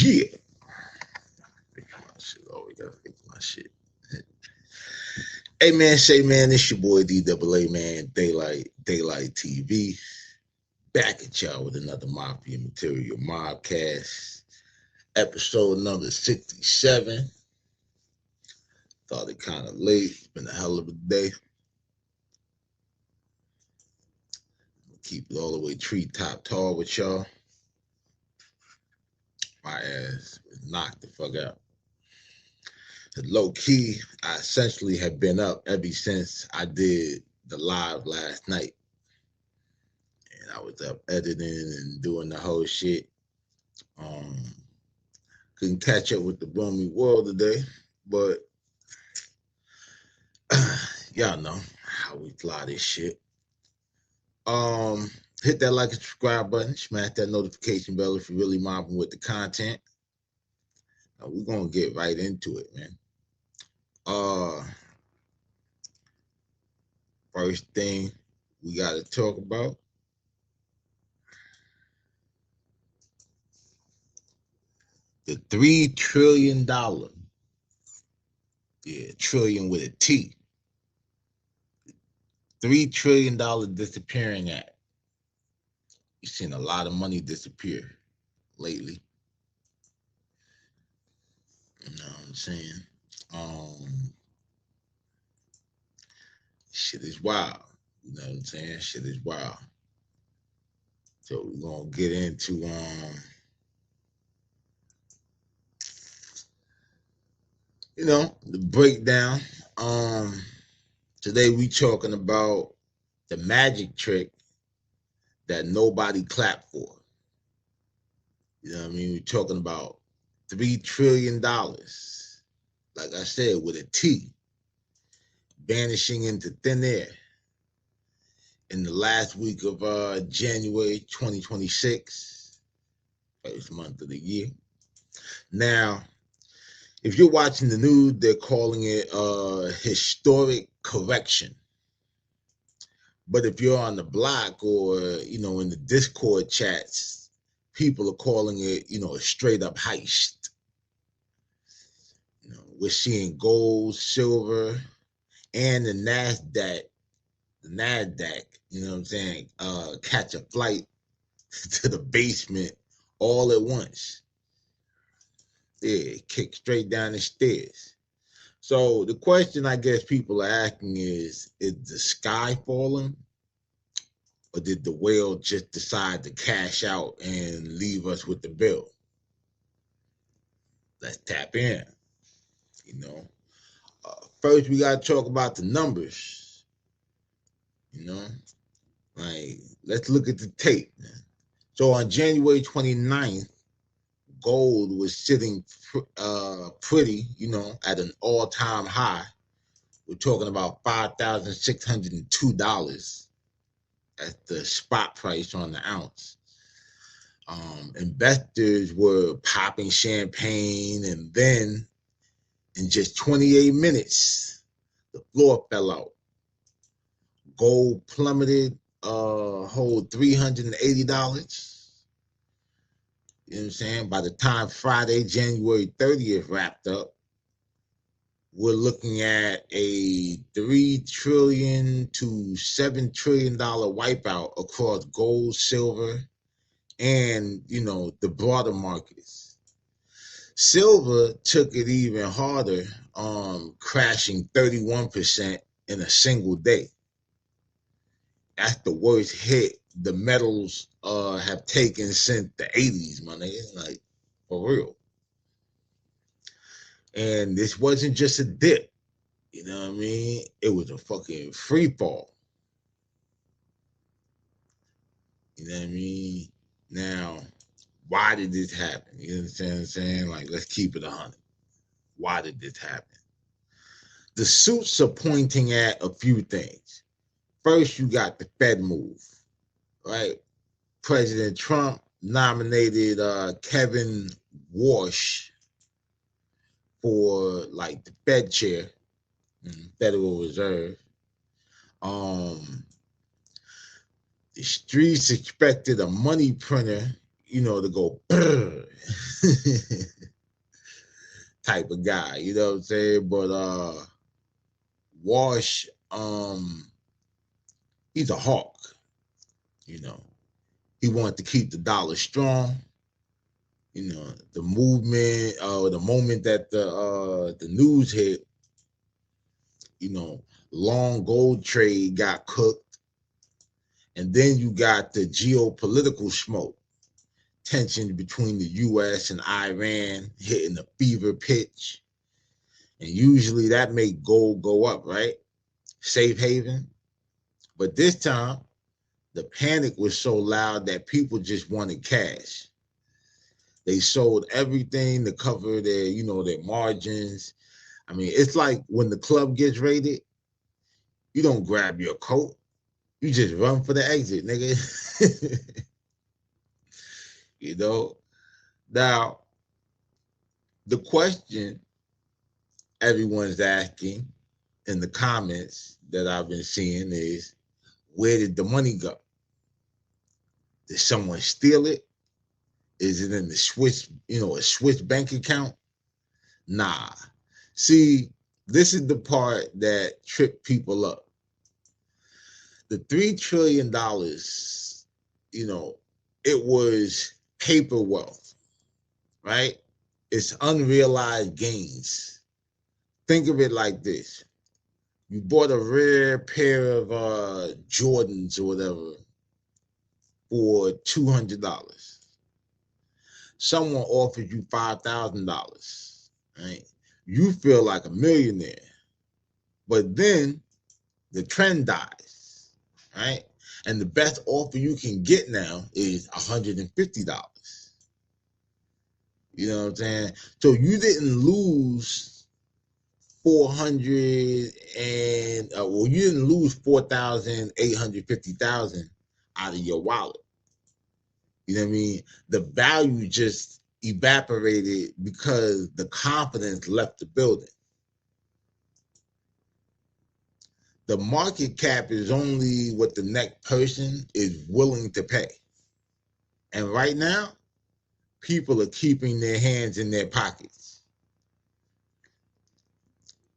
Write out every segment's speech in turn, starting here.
Yeah. Fix my shit. Always gotta fix my shit. Hey man, say man, it's your boy DAA man, Daylight TV. Back at y'all with another Mafia Material Mobcast. Episode number 67. Thought it kind of late. It's been a hell of a day. Keep it all the way treetop tall with y'all. My ass was knocked the fuck out. Low key, I essentially have been up ever since I did the live last night. And I was up editing and doing the whole shit. Couldn't catch up with the Boomy World today, but y'all know how we fly this shit. Hit that like and subscribe button, smash that notification bell if you're really mobbing with the content. Now we're gonna get right into it, man. First thing we gotta talk about the $3 trillion, trillion with a T, $3 trillion disappearing act. You've seen a lot of money disappear lately. You know what I'm saying? Shit is wild. You know what I'm saying? Shit is wild. So we're gonna get into the breakdown. Today we talking about the magic trick that nobody clapped for. You know what I mean? We're talking about $3 trillion. Like I said, with a T, vanishing into thin air in the last week of January 2026, first month of the year. Now, if you're watching the news, they're calling it historic correction. But if you're on the block or, in the Discord chats, people are calling it, a straight up heist. We're seeing gold, silver, and the NASDAQ, you know what I'm saying, catch a flight to the basement all at once. Yeah, kick straight down the stairs. So the question I guess people are asking is the sky falling? Or did the whale just decide to cash out and leave us with the bill? Let's tap in. First we got to talk about the numbers. Like, let's look at the tape. So on January 29th, gold was sitting pretty, at an all-time high. We're talking about $5,602 at the spot price on the ounce. Investors were popping champagne, and then in just 28 minutes, the floor fell out. Gold plummeted whole $380. You know what I'm saying? By the time Friday, January 30th wrapped up, we're looking at a $3 trillion to $7 trillion wipeout across gold, silver, and, the broader markets. Silver took it even harder, crashing 31% in a single day. That's the worst hit the metals have taken since the 80s, my nigga. Like, for real. And this wasn't just a dip. You know what I mean? It was a fucking free fall. You know what I mean? Now, why did this happen? You understand what I'm saying? Like, let's keep it 100. Why did this happen? The suits are pointing at a few things. First, you got the Fed move, right? President Trump nominated Kevin Warsh for like the Fed chair, Federal Reserve. The streets expected a money printer, to go type of guy, you know what I'm saying? But Wash, he's a hawk, you know. He wanted to keep the dollar strong. The movement, the moment that the news hit, long gold trade got cooked, and then you got the geopolitical smoke, tension between the U.S. and Iran hitting a fever pitch, and usually that make gold go up, right? Safe haven. But this time, the panic was so loud that people just wanted cash. They sold everything to cover their margins. I mean, it's like when the club gets raided, you don't grab your coat. You just run for the exit, nigga. you know? Now, the question everyone's asking in the comments that I've been seeing is, where did the money go? Did someone steal it? Is it in the Swiss, a Swiss bank account? Nah. See, this is the part that tripped people up. The $3 trillion, it was paper wealth, right? It's unrealized gains. Think of it like this. You bought a rare pair of Jordans or whatever for $200. Someone offers you $5,000, right? You feel like a millionaire. But then the trend dies, right? And the best offer you can get now is $150. You know what I'm saying? So you didn't lose 400 and you didn't lose 4,850,000 out of your wallet. You know what I mean? The value just evaporated because the confidence left the building. The market cap is only what the next person is willing to pay. And right now, people are keeping their hands in their pockets.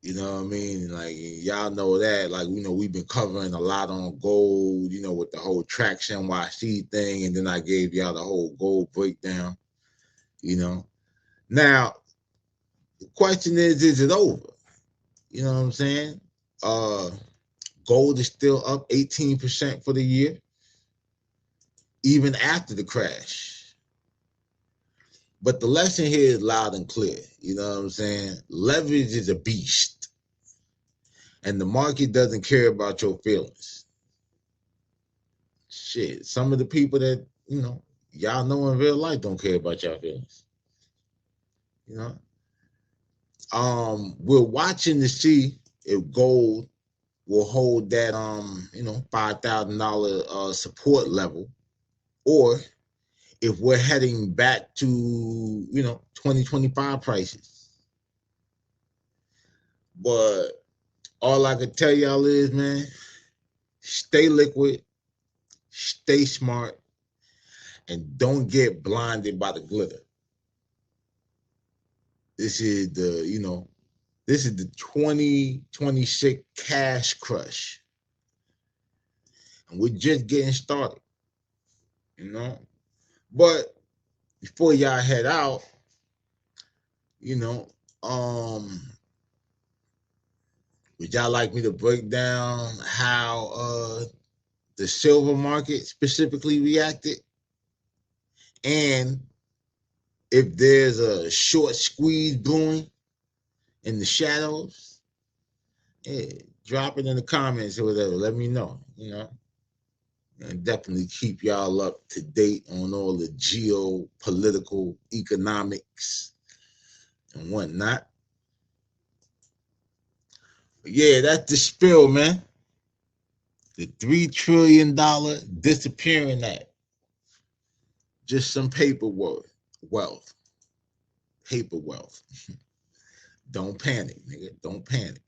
You know what I mean? Like, y'all know that. Like, we've been covering a lot on gold, with the whole Traction NYC thing. And then I gave y'all the whole gold breakdown, Now, the question is it over? You know what I'm saying? Gold is still up 18% for the year, even after the crash. But the lesson here is loud and clear. You know what I'm saying? Leverage is a beast. And the market doesn't care about your feelings. Shit, some of the people that, y'all know in real life don't care about your feelings. We're watching to see if gold will hold that $5,000 support level, or if we're heading back to 2025 prices. But all I can tell y'all is, man, stay liquid, stay smart, and don't get blinded by the glitter. This is the 2026 cash crush. And we're just getting started, But before y'all head out, would y'all like me to break down how the silver market specifically reacted? And if there's a short squeeze brewing in the shadows, drop it in the comments or whatever. Let me know, And definitely keep y'all up to date on all the geopolitical economics and whatnot. But yeah, that's the spill, man. The $3 trillion disappearing act. Just some paper wealth. Paper wealth. Don't panic, nigga. Don't panic.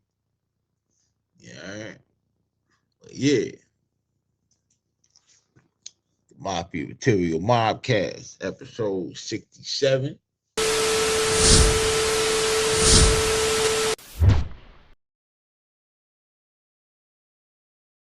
Yeah, all right. But yeah. Mafia Material Mobcast, episode 67.